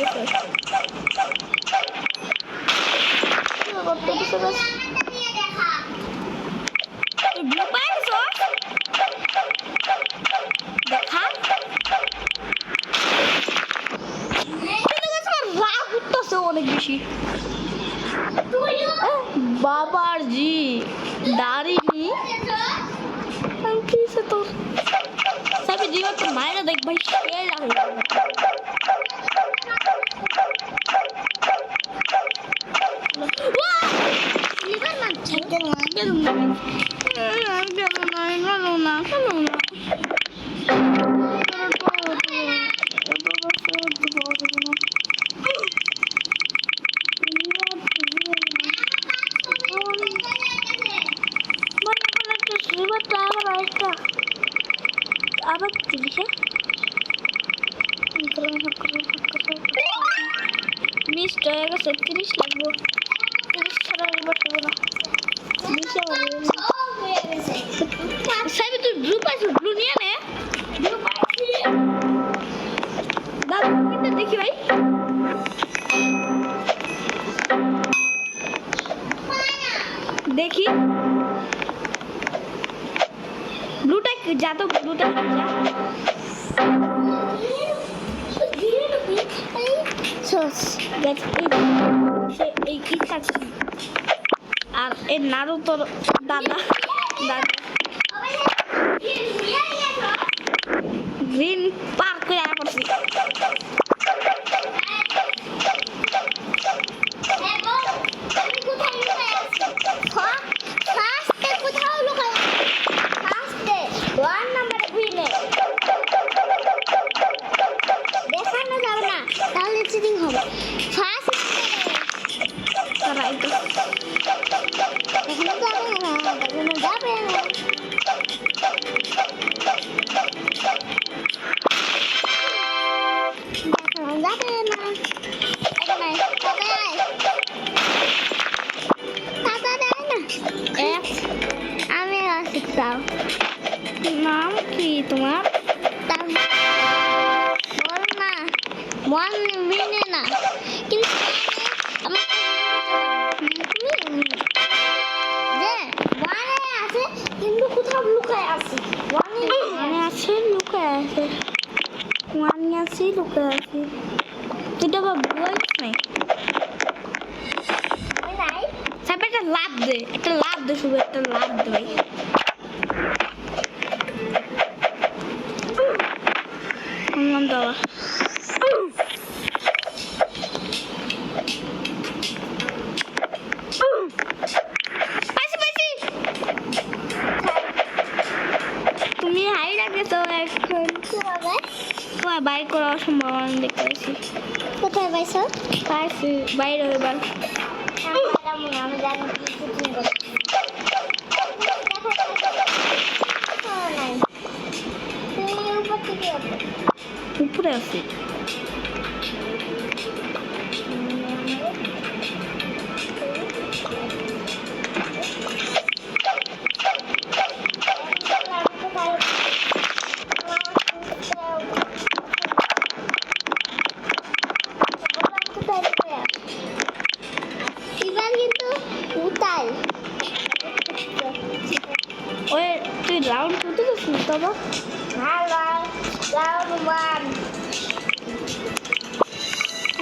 গেছে করতে কিছু বাস ব্লু পাইছ দেখা রাগ উঠতেছে অনেক বেশি বাবার জি দাঁড়িয়ে কি সে তোর সবই জীবন তো মায়েরা দেখ ভাই শের লাগে লিভার না চিকেন না আবার চিকিৎসা 20 টাকা গেছে 30 লাগবো 30 ছাড়া এবার দেবো না 20 সাইবে তুই ব্লু পাইছিস ব্লু নিয়ে নে ব্লু পাইছি দাদা এটা দেখি ভাই দেখি ব্লুটা যা তো ব্লুটা যা সস এই কি থাকছে আর এই নারুতোর দাদা গ্রিন পার্ক করে করছি দেখানো যাবে না তাহলে চিটিং হবে ফার্স্ট রাইট দেখানো যাবে না আমি শিখতাম নাম কি তোমার বল না মন বিনে না কিন্তু আছে কিন্তু কোথাও লুকায় আছে ওয়ানে আছে লুকায় আছে ওয়ানে আছে লুকায় আছে তুইটা বা বলিস নাই সাপে একটা লাভ দে শুধু একটা লাভ দে ভাই নাম দাও তুমি হাই রাখেছো এখন তোমার বাইক করা অসম্ভব আমি দেখতে পাচ্ছি কোথায় পাইছি বাইরে এবার আমি জানি উপরে আছে তুই রাউন্ড করতে যাচ্ছিস বাবা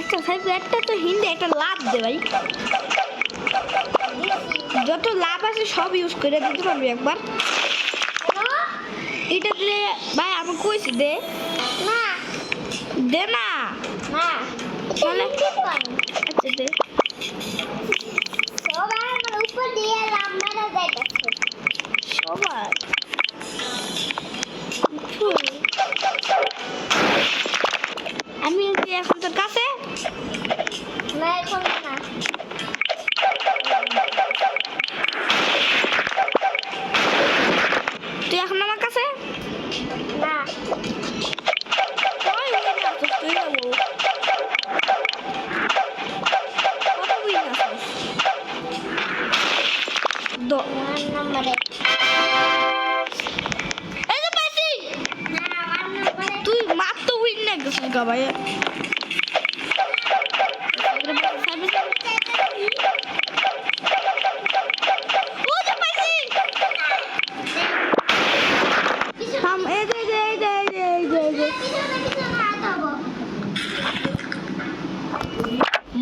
আচ্ছা ভাই একটা তো হিন্দি একটা লাভ দে ভাই যত লাভ আছে সব ইউজ করে দিতে পারবি একবার এটা দিলে ভাই আমি কইছি দে না তাহলে আচ্ছা দে সবার উপর দিয়ে লাভ মারা যাইতেছে সবার আমি এখন তোর কাছে না এখন না তুই এখন আমার কাছে না তুই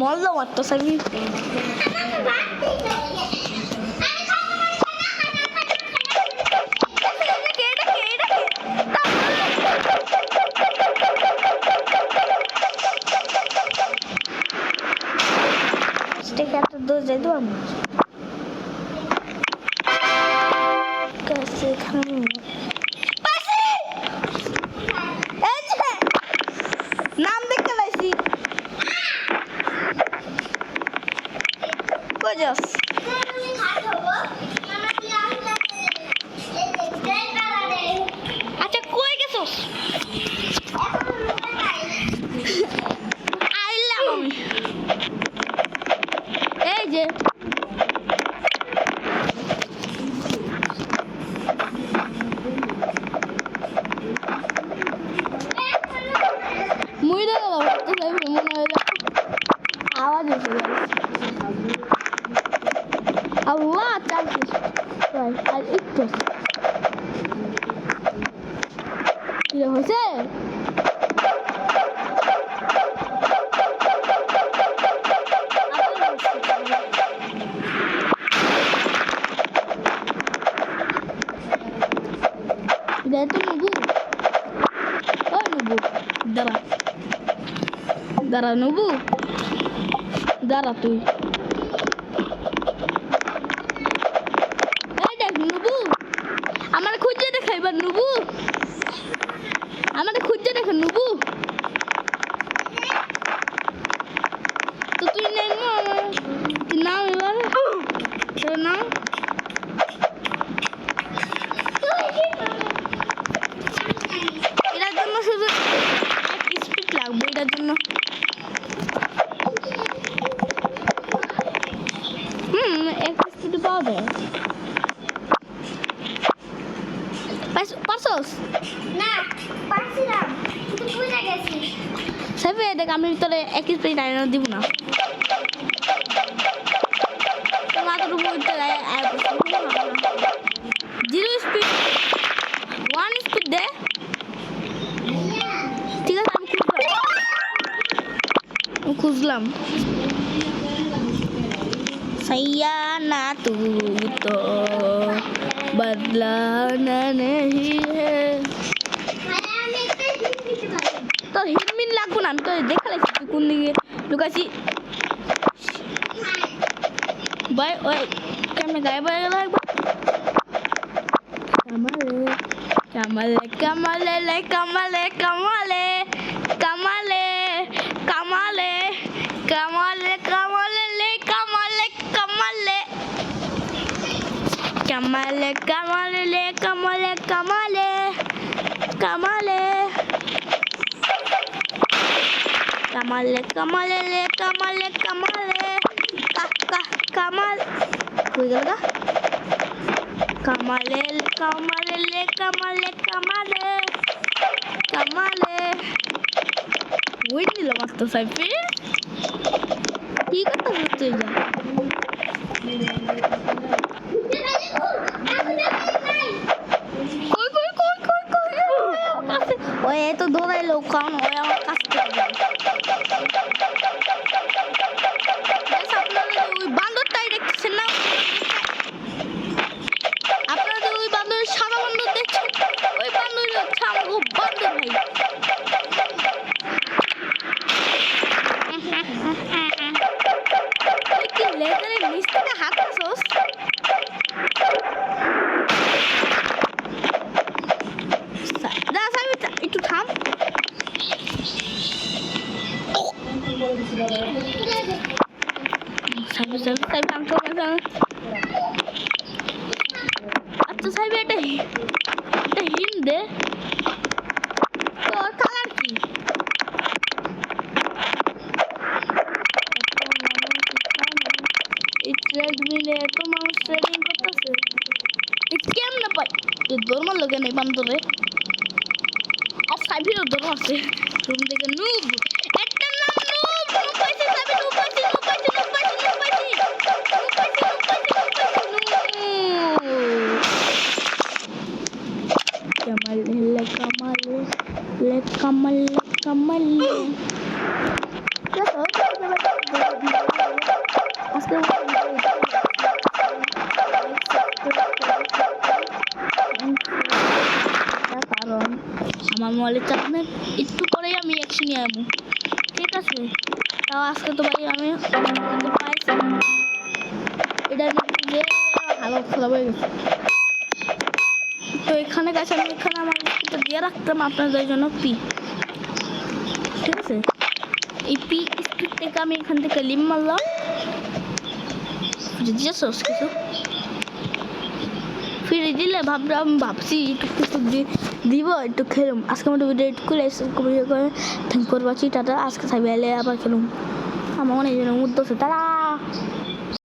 মল্লা মারতো সাবি একটা দোষ যাই তো নাম দেখতে পাইছি আচ্ছা কই গেছস আইলাম আমি এই যে মুই দেখা তো মনে হয় আওয়াজ এসে গেল আল্লাহ চালছিস আর একটু কি হয়েছে তো নবু ও নবু দাঁড়া দাঁড়া নবু দাঁড়া তুই নবু আমার খুঁজে দেখা এবার নবু আমার খুঁজে দেখা নবু তো তুই নেই নাম এবার তোর নাম এটার জন্য শুধু এক স্পিড লাগবে এটার জন্য এক স্পিড পাওয়া যায় পারছস না পারছিলাম কিন্তু ভুলে গেছি সেভে দেখ আমি তোরে এক স্পিড আইনা দিব না তোমার তো বলতে জিরো স্পিড ওয়ান স্পিড দে ঠিক আছে আমি খুঁজলাম सैया ना तू तो बदलाना नहीं है तो हिरमिन लागू ना तो देखा লাগছি তুই কোন দিকে লুকাছি ভাই ওই কেমনে গায়েব হয়ে গেল একবার কামালে কামালে লে কামালে কামালে কামালে কামালে কামালে কামালে লে কামালে কামালে কামালে কামালে লে কামালে কামালে কামালে কামালে কামালে লে কামালে কামালে কামাল কই গেল গা কামালে কামালে লে কামালে কামালে কামালে ওই দিল মাত্র সাইফি কি কথা হচ্ছে যা কই কই কই কই কই ওই তো দৌড়াইলো কারণ ওই আমার কাছে ওই বান্দরটাই দেখছেন না আপনারা ওই বান্দরের সাদা বান্দর দেখছেন ওই বান্দরই হচ্ছে আমার বান্দর ভাই কি লেজারের নিচ থেকে হাত আসোস একটু থাম আচ্ছা সাহেব এটা হিন্দে তোর কালার কি ট্রেডমিলে এত মানুষ ট্রেডিং করতেছে কেমন পাই ধর্মের লোকে নেই বান্দরে আর সাইফিরও ধর্ম আছে রুম থেকে নুব একটা নাম নুব পাইছে সাইফি নুব পাইছে কামাল লে কামাল লে কামাল কামাল নেব, ঠিক আছে? তাও আজকে তো ভাই আমি পাইছি, এটা যে ভালো খেলা হয়ে গেছে। তো এখানে গেছে, আমি এখানে আমার স্পিডটা দিয়ে রাখতাম আপনাদের জন্য পি, ঠিক আছে? এই পি স্পিড থেকে আমি এখান থেকে লিম মারলাম, দিয়েছ কিছু ফিরে দিলে ভাবছি একটু কিছু দিব, একটু খেলুম। আজকে আমার ভিডিও একটু খুলে থ্যাংক করবাছি টাটা। আজকে থাকবে এলে আবার খেলুম, আমার অনেক জন উদ্দেশ্য তারা।